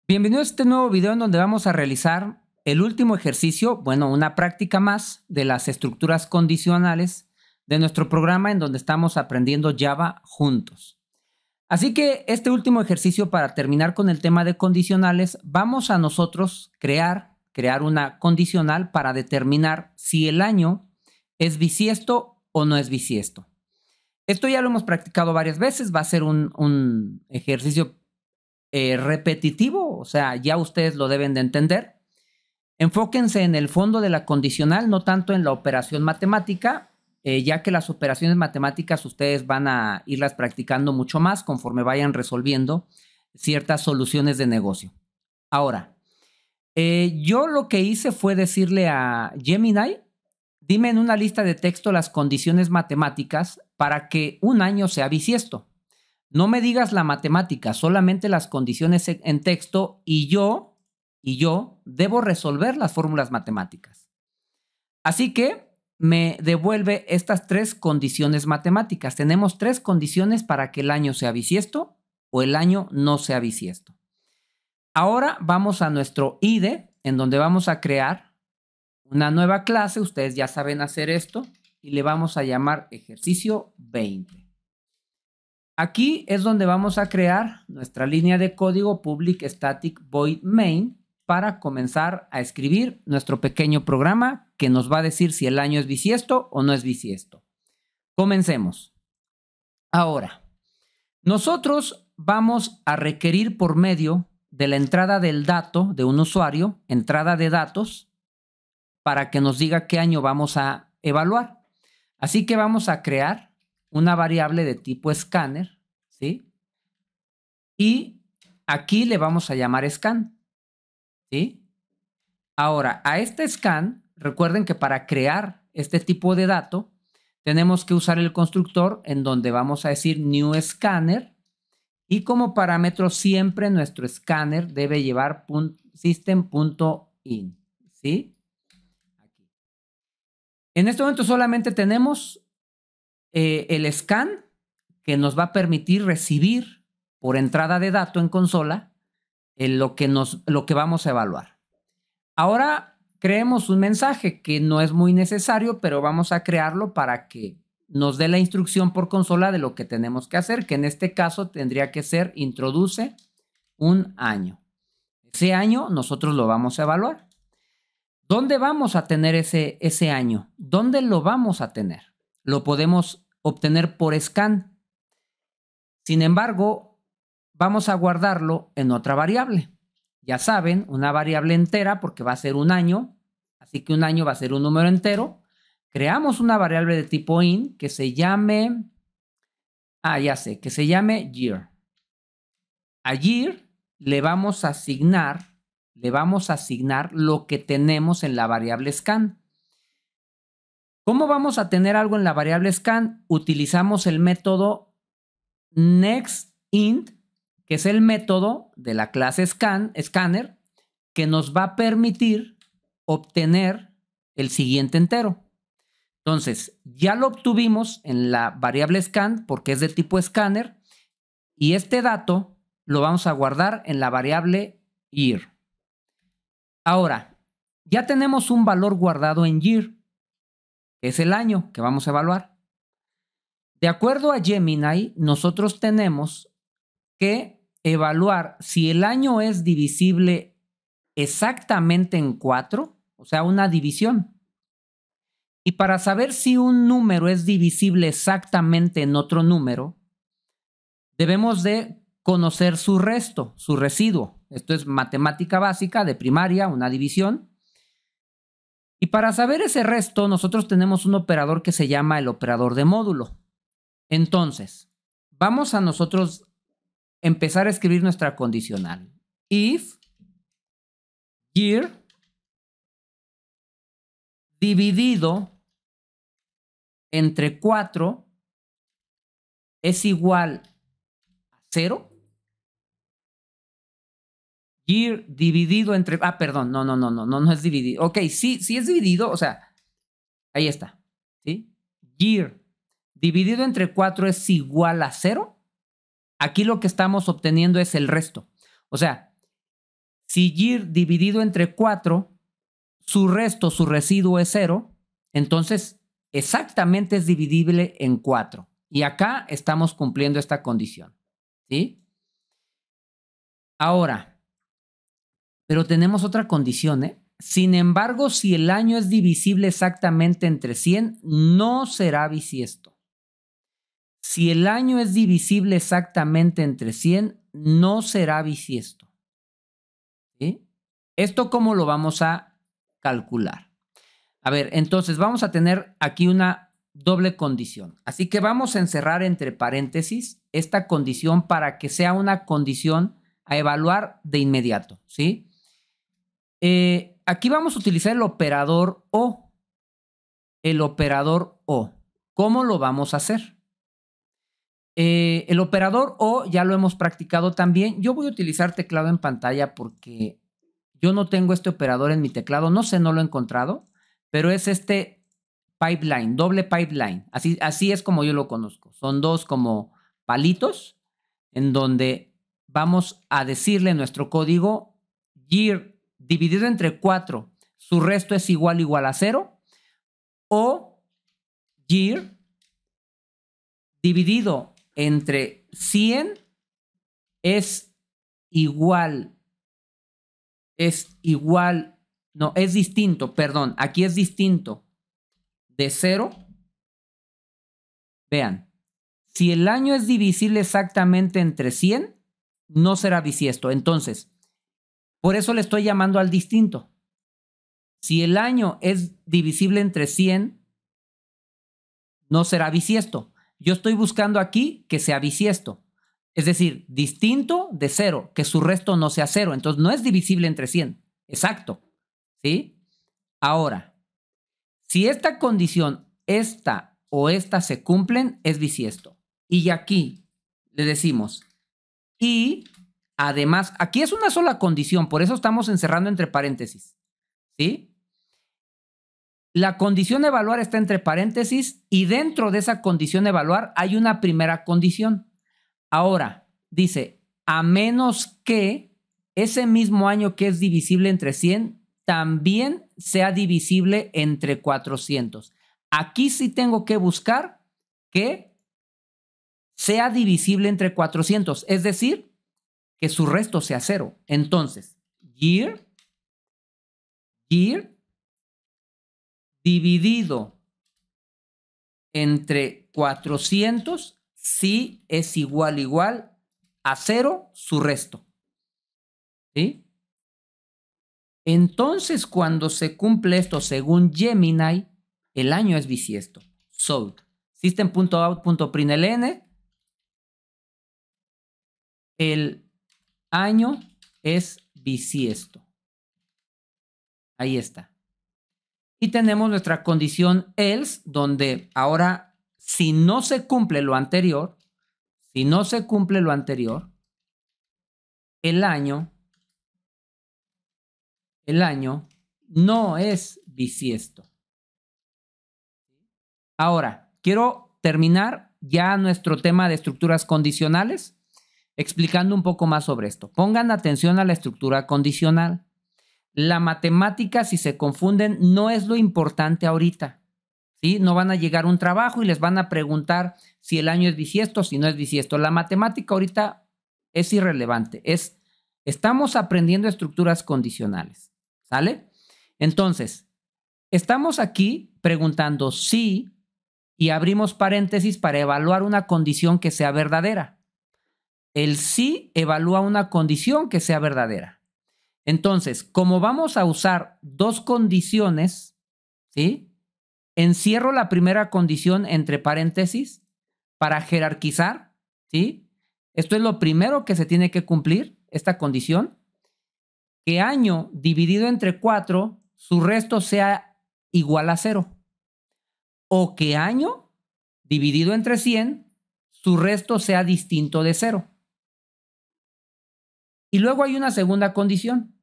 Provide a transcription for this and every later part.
Bienvenido a este nuevo video en donde vamos a realizar el último ejercicio, bueno, una práctica más de las estructuras condicionales de nuestro programa en donde estamos aprendiendo Java juntos. Así que este último ejercicio, para terminar con el tema de condicionales, vamos a nosotros crear una condicional para determinar si el año es bisiesto o no es bisiesto. Esto ya lo hemos practicado varias veces, va a ser un ejercicio repetitivo, o sea, ya ustedes lo deben de entender. Enfóquense en el fondo de la condicional, no tanto en la operación matemática, ya que las operaciones matemáticas ustedes van a irlas practicando mucho más conforme vayan resolviendo ciertas soluciones de negocio. Ahora, yo lo que hice fue decirle a Gemini, dime en una lista de texto las condiciones matemáticas para que un año sea bisiesto. No me digas la matemática, solamente las condiciones en texto y yo debo resolver las fórmulas matemáticas. Así que me devuelve estas tres condiciones matemáticas. Tenemos tres condiciones para que el año sea bisiesto o el año no sea bisiesto. Ahora vamos a nuestro IDE, en donde vamos a crear una nueva clase. Ustedes ya saben hacer esto y le vamos a llamar ejercicio 20. Aquí es donde vamos a crear nuestra línea de código public static void main para comenzar a escribir nuestro pequeño programa que nos va a decir si el año es bisiesto o no es bisiesto. Comencemos. Ahora, nosotros vamos a requerir por medio de la entrada del dato de un usuario, entrada de datos, para que nos diga qué año vamos a evaluar. Así que vamos a crear una variable de tipo scanner, ¿sí? Y aquí le vamos a llamar scan, ¿sí? Ahora, a este scan, recuerden que para crear este tipo de dato, tenemos que usar el constructor en donde vamos a decir new scanner y como parámetro siempre nuestro scanner debe llevar system.in, ¿sí? Aquí. En este momento solamente tenemos el scan que nos va a permitir recibir por entrada de dato en consola lo que vamos a evaluar. Ahora creemos un mensaje que no es muy necesario, pero vamos a crearlo para que nos dé la instrucción por consola de lo que tenemos que hacer, que en este caso tendría que ser introduce un año. Ese año nosotros lo vamos a evaluar. ¿Dónde vamos a tener ese año? ¿Dónde lo vamos a tener? Lo podemos obtener por scan. Sin embargo, vamos a guardarlo en otra variable. Ya saben, una variable entera porque va a ser un año, así que un año va a ser un número entero. Creamos una variable de tipo int que se llame, ya sé, que se llame year. A year le vamos a asignar lo que tenemos en la variable scan. ¿Cómo vamos a tener algo en la variable scan? Utilizamos el método nextInt, que es el método de la clase scanner, que nos va a permitir obtener el siguiente entero. Entonces, ya lo obtuvimos en la variable scan porque es de tipo scanner y este dato lo vamos a guardar en la variable year. Ahora, ya tenemos un valor guardado en year, que es el año que vamos a evaluar. De acuerdo a Gemini, nosotros tenemos que evaluar si el año es divisible exactamente en 4, o sea, una división. Y para saber si un número es divisible exactamente en otro número, debemos de conocer su resto, su residuo. Esto es matemática básica de primaria, una división. Y para saber ese resto, nosotros tenemos un operador que se llama el operador de módulo. Entonces, vamos a nosotros empezar a escribir nuestra condicional. If year dividido entre 4 es igual a 0. Year dividido entre... perdón, no es dividido. Ok, sí es dividido, o sea, ahí está, ¿sí? Year dividido entre 4 es igual a 0. Aquí lo que estamos obteniendo es el resto. O sea, Si year dividido entre 4, su resto, su residuo es 0, entonces exactamente es divisible en 4. Y acá estamos cumpliendo esta condición, ¿sí? Ahora, pero tenemos otra condición, ¿eh? Sin embargo, si el año es divisible exactamente entre 100, no será bisiesto. Si el año es divisible exactamente entre 100, no será bisiesto. ¿Sí? ¿Esto cómo lo vamos a calcular? A ver, entonces vamos a tener aquí una doble condición. Así que vamos a encerrar entre paréntesis esta condición para que sea una condición a evaluar de inmediato, ¿sí? Aquí vamos a utilizar el operador O. El operador O. ¿Cómo lo vamos a hacer? El operador O ya lo hemos practicado también. Yo voy a utilizar teclado en pantalla porque yo no tengo este operador en mi teclado. No sé, no lo he encontrado, pero es este pipeline, doble pipeline. Así es como yo lo conozco. Son dos como palitos en donde vamos a decirle nuestro código year dividido entre 4, su resto es igual a 0, o year dividido entre 100 es distinto, perdón, aquí es distinto de 0. Vean, si el año es divisible exactamente entre 100, no será bisiesto. Entonces, por eso le estoy llamando al distinto. Si el año es divisible entre 100, no será bisiesto. Yo estoy buscando aquí que sea bisiesto. Es decir, distinto de 0, que su resto no sea 0. Entonces, no es divisible entre 100. Exacto. ¿Sí? Ahora, si esta condición, esta o esta se cumplen, es bisiesto. Y aquí le decimos, y además, aquí es una sola condición, por eso estamos encerrando entre paréntesis. ¿Sí? La condición evaluar está entre paréntesis y dentro de esa condición evaluar hay una primera condición. Ahora, dice, a menos que ese mismo año que es divisible entre 100 también sea divisible entre 400. Aquí sí tengo que buscar que sea divisible entre 400, es decir, que su resto sea 0. Entonces, year dividido entre 400 sí es igual a 0 su resto. ¿Sí? Entonces, cuando se cumple esto según Gemini, el año es bisiesto. Solved. System.out.println. El año es bisiesto. Ahí está. Y tenemos nuestra condición else, donde ahora, si no se cumple lo anterior, el año no es bisiesto. Ahora, quiero terminar ya nuestro tema de estructuras condicionales explicando un poco más sobre esto. Pongan atención a la estructura condicional. La matemática, si se confunden, no es lo importante ahorita. ¿Sí? No van a llegar a un trabajo y les van a preguntar si el año es bisiesto o si no es bisiesto. La matemática ahorita es irrelevante. Estamos aprendiendo estructuras condicionales. ¿Sale? Entonces, estamos aquí preguntando si y abrimos paréntesis para evaluar una condición que sea verdadera. El si evalúa una condición que sea verdadera. Entonces, como vamos a usar dos condiciones, ¿sí? Encierro la primera condición entre paréntesis para jerarquizar, ¿sí? Esto es lo primero que se tiene que cumplir, esta condición. Que año dividido entre 4, su resto sea igual a 0. O que año dividido entre 100, su resto sea distinto de 0. Y luego hay una segunda condición.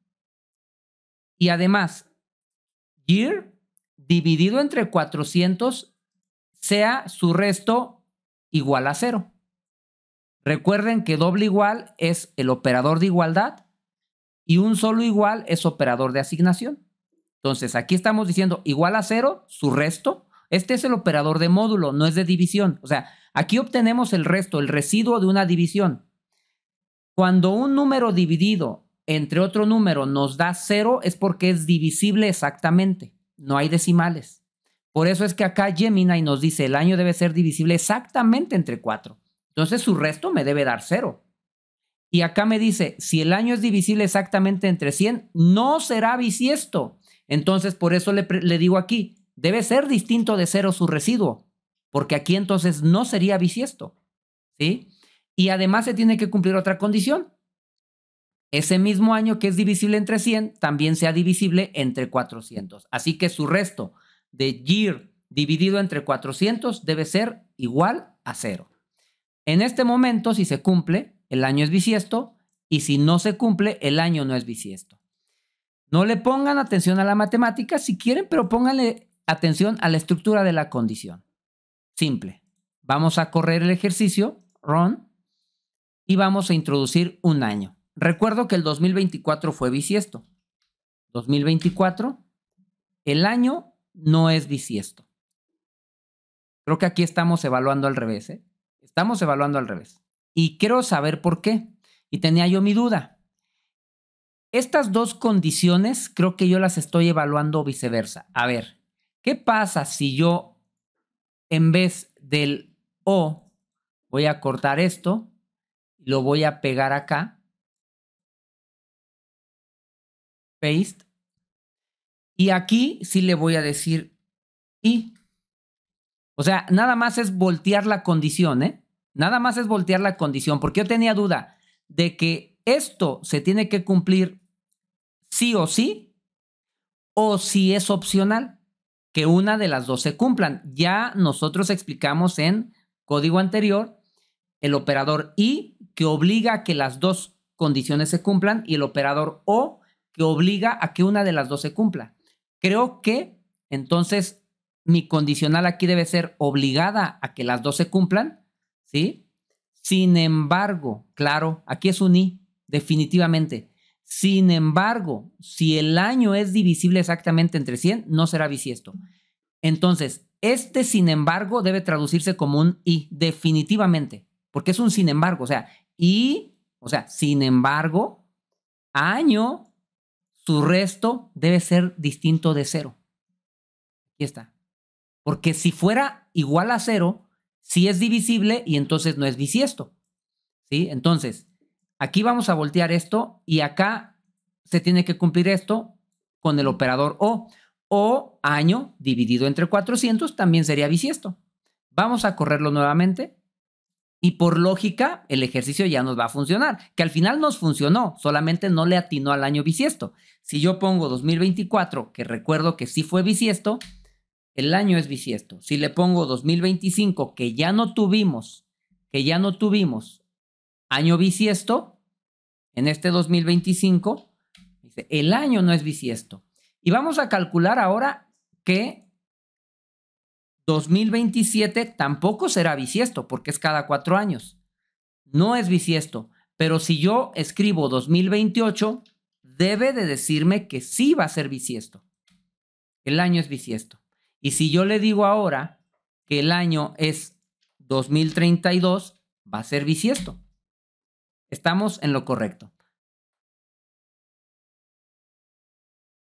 Y además, year dividido entre 400 sea su resto igual a 0. Recuerden que doble igual es el operador de igualdad y un solo igual es operador de asignación. Entonces, aquí estamos diciendo igual a 0, su resto. Este es el operador de módulo, no es de división. O sea, aquí obtenemos el resto, el residuo de una división. Cuando un número dividido entre otro número nos da 0 es porque es divisible exactamente. No hay decimales. Por eso es que acá Gemini nos dice el año debe ser divisible exactamente entre 4. Entonces su resto me debe dar 0. Y acá me dice, si el año es divisible exactamente entre 100, no será bisiesto. Entonces por eso le digo aquí, debe ser distinto de 0 su residuo, porque aquí entonces no sería bisiesto. ¿Sí? Y además se tiene que cumplir otra condición. Ese mismo año que es divisible entre 100, también sea divisible entre 400. Así que su resto de year dividido entre 400 debe ser igual a 0. En este momento, si se cumple, el año es bisiesto, y si no se cumple, el año no es bisiesto. No le pongan atención a la matemática si quieren, pero pónganle atención a la estructura de la condición. Simple. Vamos a correr el ejercicio, run, y vamos a introducir un año. Recuerdo que el 2024 fue bisiesto. 2024, el año no es bisiesto. Creo que aquí estamos evaluando al revés, ¿eh? Estamos evaluando al revés. Y quiero saber por qué. Y tenía yo mi duda. Estas dos condiciones creo que yo las estoy evaluando viceversa. A ver, ¿qué pasa si yo en vez del O voy a cortar esto, lo voy a pegar acá, paste, y aquí sí le voy a decir I? O sea, nada más es voltear la condición, ¿eh? Nada más es voltear la condición, porque yo tenía duda de que esto se tiene que cumplir sí o si es opcional, que una de las dos se cumplan. Ya nosotros explicamos en código anterior el operador I, que obliga a que las dos condiciones se cumplan, y el operador O, que obliga a que una de las dos se cumpla. Creo que entonces mi condicional aquí debe ser obligada a que las dos se cumplan, ¿sí? Sin embargo, claro, aquí es un I, definitivamente. Sin embargo, si el año es divisible exactamente entre 100, no será bisiesto. Entonces, este sin embargo debe traducirse como un I, definitivamente, porque es un sin embargo, o sea, sin embargo, año, su resto debe ser distinto de 0. Aquí está. Porque si fuera igual a 0, sí es divisible y entonces no es bisiesto. ¿Sí? Entonces, aquí vamos a voltear esto y acá se tiene que cumplir esto con el operador O. O año dividido entre 400 también sería bisiesto. Vamos a correrlo nuevamente y por lógica el ejercicio ya nos va a funcionar, que al final nos funcionó, solamente no le atinó al año bisiesto. Si yo pongo 2024, que recuerdo que sí fue bisiesto, el año es bisiesto. Si le pongo 2025, que ya no tuvimos año bisiesto, en este 2025, dice, el año no es bisiesto. Y vamos a calcular ahora que 2027 tampoco será bisiesto, porque es cada 4 años. No es bisiesto, pero si yo escribo 2028, debe de decirme que sí va a ser bisiesto. El año es bisiesto. Y si yo le digo ahora que el año es 2032, va a ser bisiesto. Estamos en lo correcto.